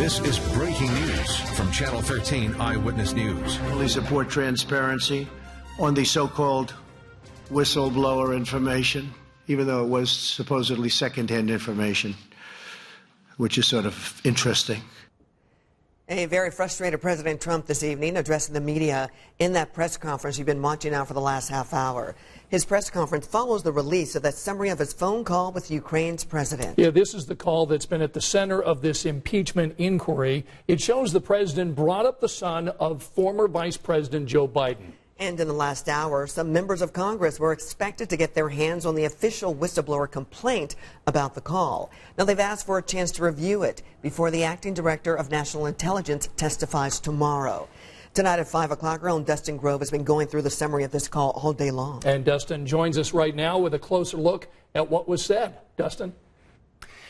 This is breaking news from Channel 13 Eyewitness News. We support transparency on the so-called whistleblower information, even though it was supposedly secondhand information, which is sort of interesting. A very frustrated President Trump this evening addressing the media in that press conference you've been watching now for the last half hour. His press conference follows the release of that summary of his phone call with Ukraine's president. Yeah, this is the call that's been at the center of this impeachment inquiry. It shows the president brought up the son of former Vice President Joe Biden. And in the last hour, some members of Congress were expected to get their hands on the official whistleblower complaint about the call. Now, they've asked for a chance to review it before the acting director of national intelligence testifies tomorrow. Tonight at 5 o'clock, our own Dustin Grove has been going through the summary of this call all day long. And Dustin joins us right now with a closer look at what was said. Dustin?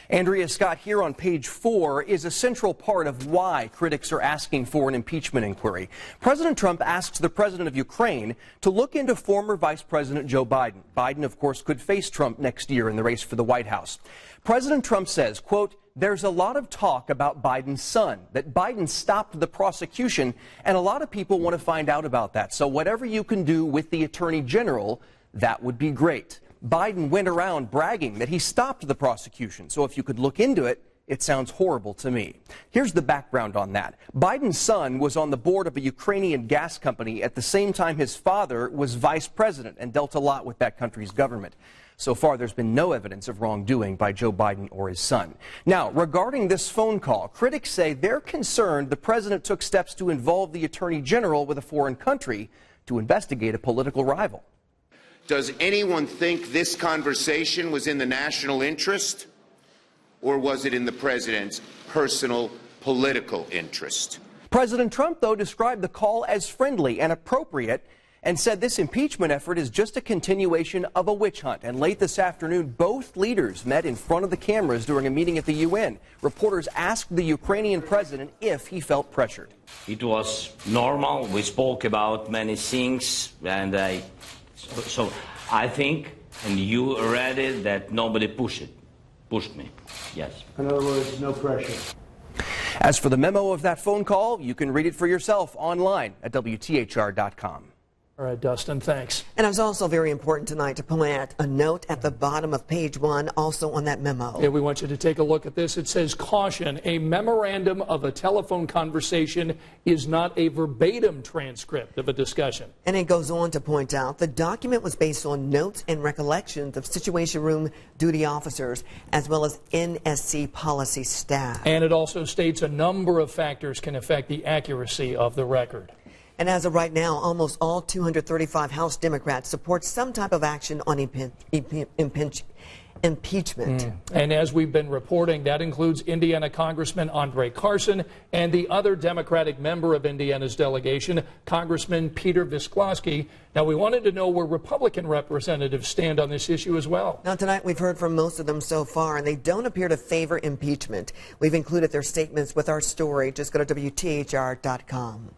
Andrea, Scott, here on page 4 is a central part of why critics are asking for an impeachment inquiry. President Trump asks the president of Ukraine to look into former Vice President Joe Biden. Biden, of course, could face Trump next year in the race for the White House. President Trump says, quote, "There's a lot of talk about Biden's son, that Biden stopped the prosecution, and a lot of people want to find out about that. So whatever you can do with the Attorney General, that would be great." Biden went around bragging that he stopped the prosecution. So if you could look into it, it sounds horrible to me. Here's the background on that. Biden's son was on the board of a Ukrainian gas company at the same time his father was vice president and dealt a lot with that country's government. So far, there's been no evidence of wrongdoing by Joe Biden or his son. Now, regarding this phone call, critics say they're concerned the president took steps to involve the attorney general with a foreign country to investigate a political rival. Does anyone think this conversation was in the national interest, or was it in the president's personal political interest? President Trump, though, described the call as friendly and appropriate and said this impeachment effort is just a continuation of a witch hunt. And late this afternoon, both leaders met in front of the cameras during a meeting at the UN. Reporters asked the Ukrainian president if he felt pressured. It was normal. We spoke about many things, and So I think, and you read it, that nobody pushed me. Yes. In other words, no pressure. As for the memo of that phone call, you can read it for yourself online at WTHR.com. All right, Dustin, thanks. And it was also very important tonight to point out a note at the bottom of page 1, also on that memo. Yeah, we want you to take a look at this. It says, caution, a memorandum of a telephone conversation is not a verbatim transcript of a discussion. And it goes on to point out the document was based on notes and recollections of Situation Room duty officers, as well as NSC policy staff. And it also states a number of factors can affect the accuracy of the record. And as of right now, almost all 235 House Democrats support some type of action on impeachment. And as we've been reporting, that includes Indiana Congressman Andre Carson and the other Democratic member of Indiana's delegation, Congressman Peter Visclosky. Now, we wanted to know where Republican representatives stand on this issue as well. Now, tonight we've heard from most of them so far, and they don't appear to favor impeachment. We've included their statements with our story. Just go to WTHR.com.